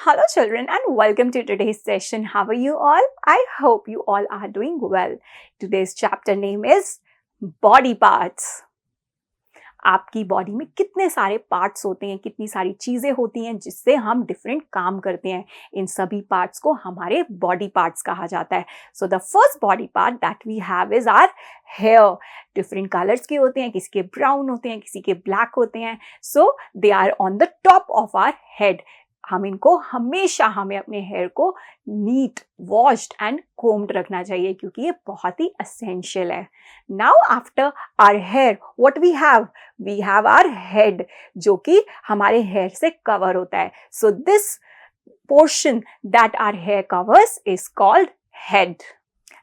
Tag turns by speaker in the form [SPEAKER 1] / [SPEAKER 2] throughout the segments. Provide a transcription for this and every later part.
[SPEAKER 1] Hello children and welcome to today's session. How are you all? I hope you all are doing well. Today's chapter name is Body Parts. आपकी body में कितने सारे parts होते हैं, कितनी सारी चीज़ें होती हैं जिससे हम डिफरेंट काम करते हैं. इन सभी पार्ट्स को हमारे बॉडी पार्ट्स कहा जाता है. So the first body part that we have is our hair. Different colours के होते हैं, किसी के ब्राउन होते हैं, किसी के ब्लैक होते हैं. So they are on the top of our head. हम इनको हमेशा हमें अपने हेयर को नीट वॉश्ड एंड कोम्ड रखना चाहिए क्योंकि ये बहुत ही असेंशियल है. Now after our hair what we have our head जो कि हमारे हेयर से कवर होता है. So this portion that our hair covers is called head.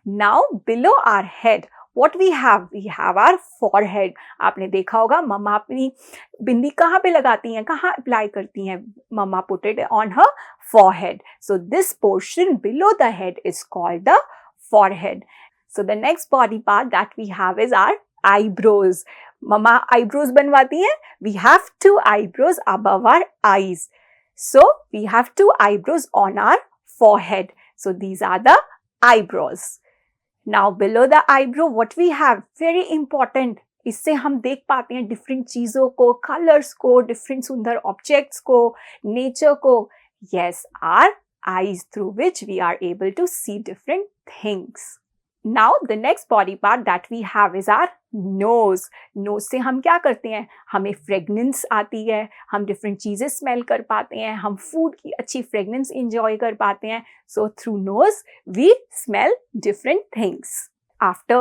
[SPEAKER 1] Now below our head what we have our forehead. आपने देखा होगा मम्मा अपनी बिंदी कहाँ पे लगाती हैं, कहाँ अप्लाई करती हैं. मम्मा put it on her forehead. So this portion below the head is called the forehead. So the next body part that we have is our eyebrows. Mamma eyebrows बनवाती हैं. We have 2 eyebrows above our eyes. So we have 2 eyebrows on our forehead. So these are the eyebrows. Now below the eyebrow what we have, very important. इससे हम देख पाते हैं different चीज़ों को, colours को, different सुंदर ऑब्जेक्ट्स को, नेचर को. Yes, our eyes through which we are able to see different things. Now the next body part that we have is our nose. Nose से हम क्या करते हैं, हमें फ्रेगनेंस आती है, हम डिफरेंट चीज़ें स्मेल कर पाते हैं, हम फूड की अच्छी फ्रेगनेंस इंजॉय कर पाते हैं. So through nose we smell different things. After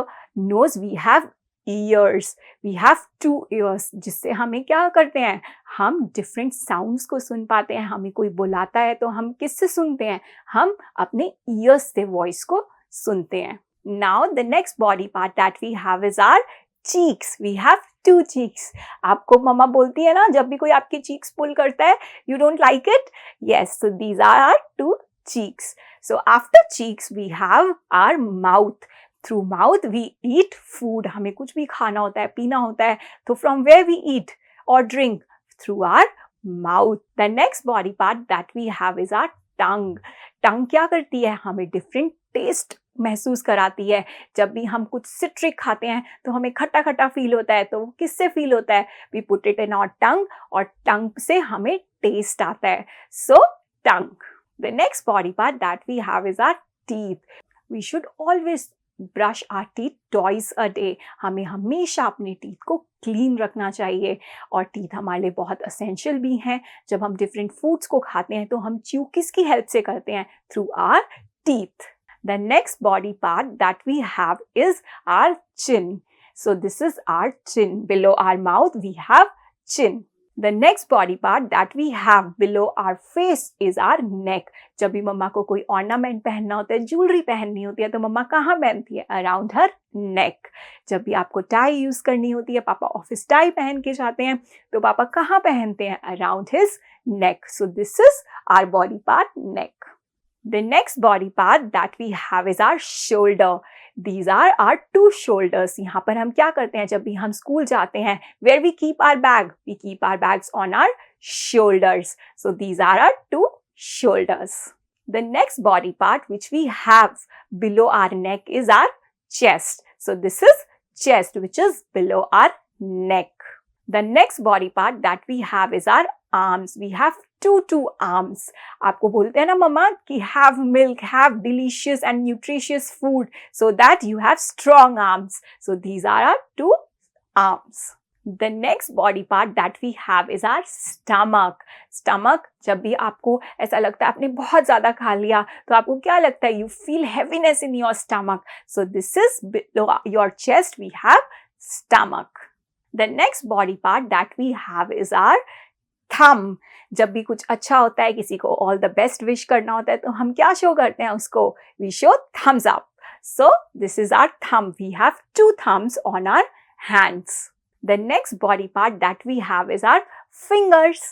[SPEAKER 1] nose we have ears. We have 2 ears जिससे हमें क्या करते हैं, हम डिफरेंट साउंड्स को सुन पाते हैं. हमें कोई बुलाता है तो हम किससे सुनते हैं, हम अपने ईयर्स से वॉइस को सुनते हैं. Now the next body part that we have is our cheeks. We have 2 cheeks. आपको मम्मा बोलती है ना जब भी कोई आपकी cheeks pull करता है, you don't like it? Yes, so these are our 2 cheeks. So after cheeks we have our mouth. Through mouth we eat food. हमें कुछ भी खाना होता है, पीना होता है, तो from where we eat or drink? Through our mouth. The next body part that we have is our tongue. Tongue क्या करती है, हमें different taste महसूस कराती है. जब भी हम कुछ सिट्रिक खाते हैं तो हमें खट्टा खट्टा फील होता है, तो किससे फील होता है, we put it in our tongue, और टंग से हमें टेस्ट आता है. So tongue. The next body part that we have is our teeth. We should always brush our teeth twice a day. हमें हमेशा अपने टीथ को क्लीन रखना चाहिए, और टीथ हमारे लिए बहुत असेंशियल भी हैं. जब हम डिफरेंट फूड्स को खाते हैं तो हम च्यू किसकी हेल्प से करते हैं, through our teeth. The next body part that we have is our chin. So this is our chin. Below our mouth we have chin. The next body part that we have below our face is our neck. जब भी मम्मा को कोई ornament पहनना होता है, jewellery पहननी होती है, तो मम्मा कहाँ पहनती है, around her neck. जब भी आपको टाई यूज करनी होती है, पापा ऑफिस टाई पहन के जाते हैं, तो पापा कहाँ पहनते हैं, around his neck. So this is our body part, neck. The next body part that we have is our shoulder. These are our 2 shoulders. यहाँ पर हम क्या करते हैं, जब भी हम स्कूल जाते हैं, where we keep our bag? We keep our bags on our shoulders. So these are our 2 shoulders. The next body part which we have below our neck is our chest. So this is chest which is below our neck. The next body part that we have is our arms. We have 2 arms. आपको बोलते हैं ना मम्मा कि have milk, have delicious and nutritious food so that you have strong arms. So these are our 2 arms. The next body part that we have is our stomach. Stomach, जब भी आपको ऐसा लगता है आपने बहुत ज़्यादा खा लिया, तो आपको क्या लगता है, you feel heaviness in your stomach. So this is below your chest we have stomach. The next body part that we have is our thumb. जब भी कुछ अच्छा होता है, किसी को ऑल द बेस्ट विश करना होता है, तो हम क्या शो करते हैं उसको, we show thumbs up. So this is our thumb. We have 2 thumbs on our hands. The next body part that we have is our fingers.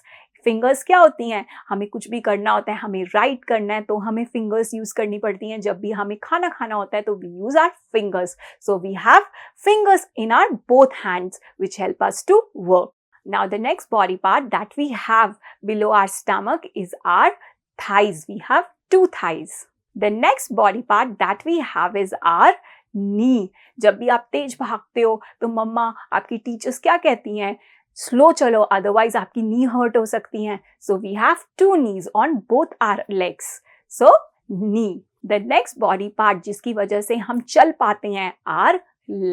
[SPEAKER 1] Fingers क्या होती हैं, हमें कुछ भी करना होता है, हमें राइट करना है, तो हमें फिंगर्स यूज करनी पड़ती हैं. जब भी हमें खाना खाना होता है तो we use our fingers. So we have fingers in our both hands which help us to work. Now the next body part that we have below our stomach is our thighs. We have 2 thighs. The next body part that we have is our knee. जब भी आप तेज भागते हो तो मम्मा, आपकी teachers क्या कहती हैं? स्लो चलो, अदरवाइज आपकी नी हर्ट हो सकती हैं. So we have 2 knees on both our legs. So knee. The next body part जिसकी वजह से हम चल पाते हैं, our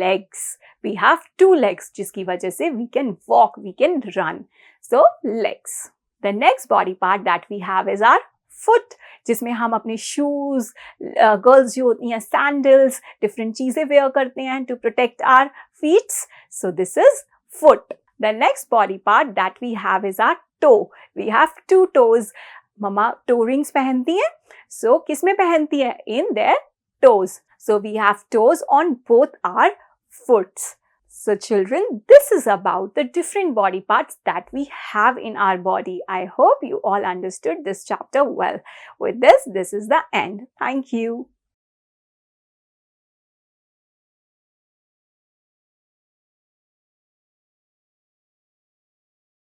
[SPEAKER 1] legs. We have 2 legs जिसकी वजह से we can walk, we can run. So legs. The next body part that we have is our foot, जिसमें हम अपने शूज, गर्ल्स जो होती हैं सैंडल्स, डिफरेंट चीजें वेयर करते हैं to protect our feets. So this is foot. The next body part that we have is our toe. We have 2 toes. मम्मा टो रिंग्स पहनती हैं. सो किस में पहनती है? In their toes. So we have toes on both our foots. So children, this is about the different body parts that we have in our body. I hope you all understood this chapter well. With this is the end. Thank you.